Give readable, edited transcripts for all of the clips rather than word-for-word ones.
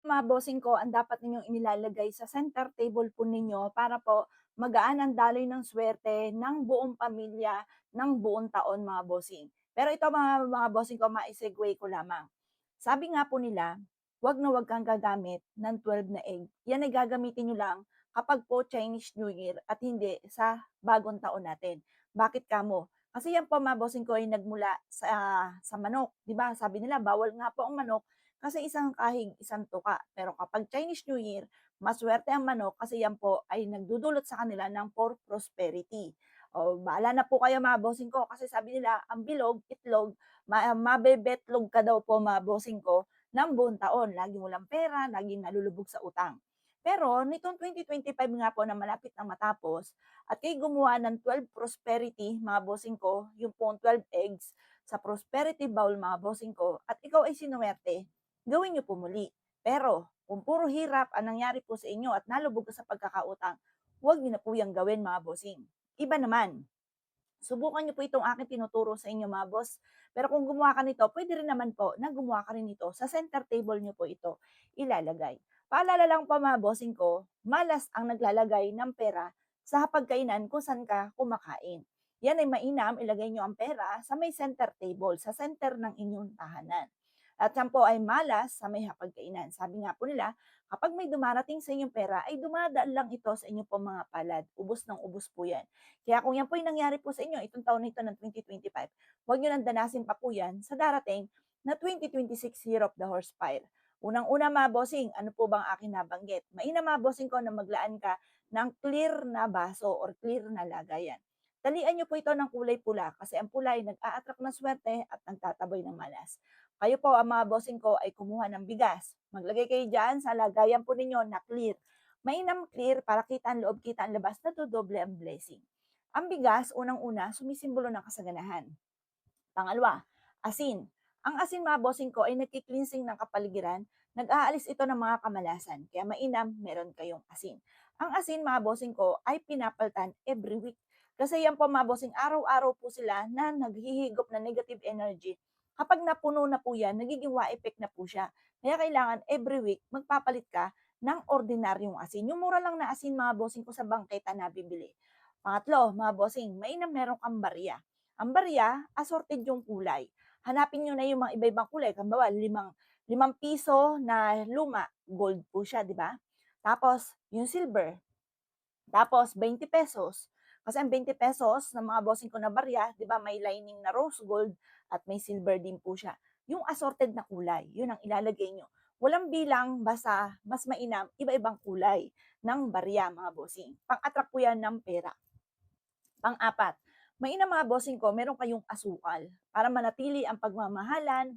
Mga bossing ko, ang dapat ninyong inilalagay sa center table po ninyo para po magaan ang daloy ng swerte ng buong pamilya ng buong taon, mga bossing. Pero ito mga bossing ko, ma-segue ko lamang. Sabi nga po nila, wag na wag kang gagamit ng 12 na egg. Yan ay gagamitin nyo lang kapag po Chinese New Year at hindi sa bagong taon natin. Bakit kamo? Kasi yan po mga bossing ko ay nagmula sa manok. 'Di ba? Sabi nila, bawal nga po ang manok kasi isang kahig, isang tuka. Pero kapag Chinese New Year, maswerte ang manok kasi yan po ay nagdudulot sa kanila ng for prosperity. O, bahala na po kayo mga bossing ko kasi sabi nila, ang bilog, itlog, mabebetlog ka daw po mga bossing ko ng buong taon. Laging walang pera, laging nalulubog sa utang. Pero nitong 2025 nga po na malapit na matapos at kayo gumawa ng 12 prosperity mga bossing ko, yung pong 12 eggs sa prosperity bowl mga bossing ko at ikaw ay sinuwerte, gawin niyo po muli. Pero kung puro hirap ang nangyari po sa inyo at nalubog ka sa pagkakautang, huwag niyo na po yung gawin mga bossing. Iba naman, subukan niyo po itong aking tinuturo sa inyo mga boss. Pero kung gumawa ka nito, pwede rin naman po na gumawa ka rin nito. Sa center table niyo po ito ilalagay. Paalala lang po mga bossing ko, malas ang naglalagay ng pera sa hapagkainan kung saan ka kumakain. Yan ay mainam, ilagay niyo ang pera sa may center table, sa center ng inyong tahanan. At yan po ay malas sa may hapagkainan. Sabi nga po nila, kapag may dumarating sa inyong pera, ay dumadaan lang ito sa inyong po mga palad. Ubus ng ubus po yan. Kaya kung yan po yung nangyari po sa inyo, itong taon na ito ng 2025, huwag nyo nang danasin pa po yan sa darating na 2026 Year of the Horse Fire. Unang-una mga bossing, ano po bang aking nabanggit? Mainam mga bossing ko na maglaan ka ng clear na baso or clear na lagayan. Talian nyo po ito ng kulay pula kasi ang pula ay nag-a-attract ng swerte at nagtataboy ng malas. Kayo po, ang mga bossing ko ay kumuha ng bigas. Maglagay kayo dyan sa lagayan po ninyo na clear. Mainam clear para kita ang loob, kita ang labas na doble ang blessing. Ang bigas, unang-una, sumisimbolo ng kasaganahan. Pangalawa, asin. Ang asin mga bossing ko ay nagki-cleansing ng kapaligiran, nag-aalis ito ng mga kamalasan. Kaya mainam, meron kayong asin. Ang asin mga bossing ko ay pinapaltan every week. Kasi yan po mga bossing, araw-araw po sila na naghihigop ng negative energy. Kapag napuno na po yan, nagiging wa-effect na po siya. Kaya kailangan every week magpapalit ka ng ordinaryong asin. Yung mura lang na asin mga bossing ko sa bangketa na bibili. Pangatlo, mga bossing, mainam meron kang barya. Ang barya, assorted yung kulay. Hanapin nyo na yung mga iba-ibang kulay. Kambawa, limang piso na luma, gold po siya, di ba? Tapos, yung silver. Tapos, 20 pesos. Kasi ang 20 pesos ng mga bossing ko na barya, di ba, may lining na rose gold at may silver din po siya. Yung assorted na kulay, yun ang ilalagay nyo. Walang bilang, basta mas mainam, iba-ibang kulay ng barya, mga bossing. Pang-attract po yan ng pera. Pang-apat, mainam mga bossing ko, meron kayong asukal para manatili ang pagmamahalan,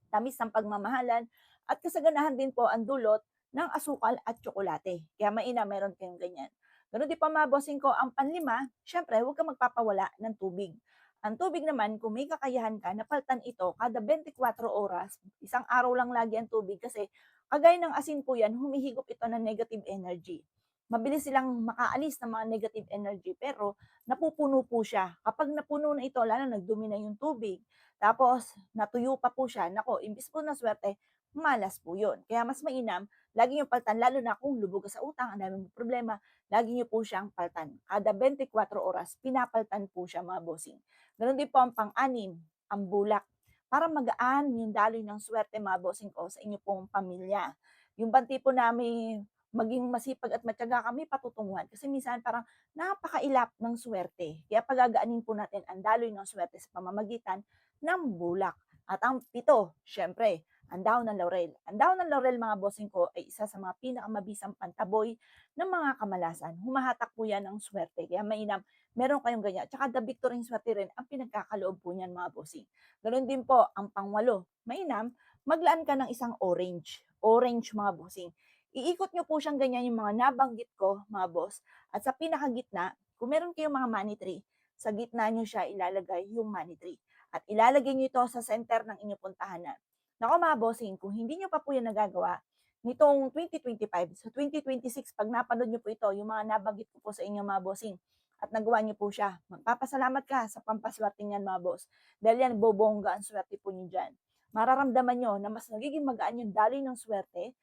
tamis ng pagmamahalan, at kasaganahan din po ang dulot ng asukal at tsokolate. Kaya mainam meron kayong ganyan. Ganun din pa mga bossing ko, ang panlima, syempre huwag kang magpapawala ng tubig. Ang tubig naman, kung may kakayahan ka, napaltan ito kada 24 oras. Isang araw lang lagi ang tubig kasi kagaya ng asin po yan, humihigop ito ng negative energy. Mabilis silang makaalis ng mga negative energy pero napupuno po siya. Kapag napuno na ito, lalo nagdumi na yung tubig, tapos natuyo pa po siya, nako, imbis po na swerte, malas po yun. Kaya mas mainam, lagi yung paltan, lalo na kung lubog ka sa utang, ang daming problema, lagi niyo po siyang paltan. Kada 24 oras, pinapaltan po siya mga bossing. Ganon din po ang pang-anim, ang bulak. Para magaan yung daloy ng swerte mga bossing ko sa inyo pong pamilya. Yung banti po namin maging masipag at matyaga kami patutunguhan. Kasi minsan parang napakailap ng swerte. Kaya pagagaanin po natin ang daloy ng swerte sa pamamagitan ng bulak. At ang pito, syempre, ang dahon ng laurel. Ang dahon ng laurel mga bossing ko ay isa sa mga pinakamabisang pantaboy ng mga kamalasan. Humahatak po yan ng swerte. Kaya mainam, meron kayong ganyan. Tsaka the victory swerte rin ang pinagkakaloob po niyan mga bossing. Ganun din po ang pangwalo. Mainam, maglaan ka ng isang orange. Orange mga bossing. Iikot nyo po siyang ganyan yung mga nabanggit ko, mga boss. At sa pinakagitna, kung meron kayong mga money tree, sa gitna nyo siya ilalagay yung money tree. At ilalagay nyo ito sa center ng inyong puntahanan. Nako mga bossing, kung hindi nyo pa po yan nagagawa, nitong 2025, sa 2026, pag napanood nyo po ito, yung mga nabanggit ko po sa inyo mga bossing, at nagawa nyo po siya, magpapasalamat ka sa pampaswerte niyan mga boss. Dahil yan, bobongga ang swerte po nyo dyan. Mararamdaman nyo na mas nagiging magaan yung daloy ng swerte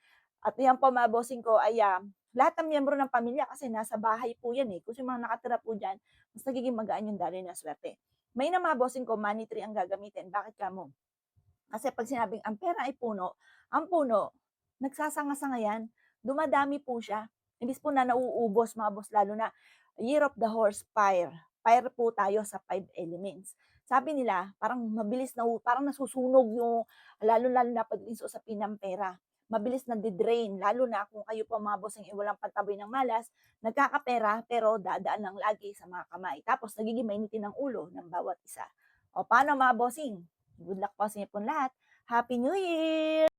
At yan po mga bossing ko ay, lahat ng miyembro ng pamilya kasi nasa bahay po yan, eh, kung yung mga nakatira po diyan, mas nagiging magaan yung daloy ng swerte. Mainam mga bossing ko, money tree ang gagamitin, bakit kamo? Kasi 'pag sinabing ang pera ay puno, ang puno nagsasanga-sanga yan, dumadami po siya. Imbes po na nauubos mga boss lalo na Year of the Horse, fire. Fire po tayo sa 5 elements. Sabi nila parang mabilis parang nasusunog yung lalong-lalo na pagdating sa usapin ng pera. Mabilis nade-drain lalo na kung kayo po mga bossing, eh, walang pantaboy ng malas, nagkakapera pero dadaan lang lagi sa mga kamay. Tapos nagiging mainitin ang ulo ng bawat isa. O paano mga bossing? Good luck po sa inyo pong lahat. Happy New Year!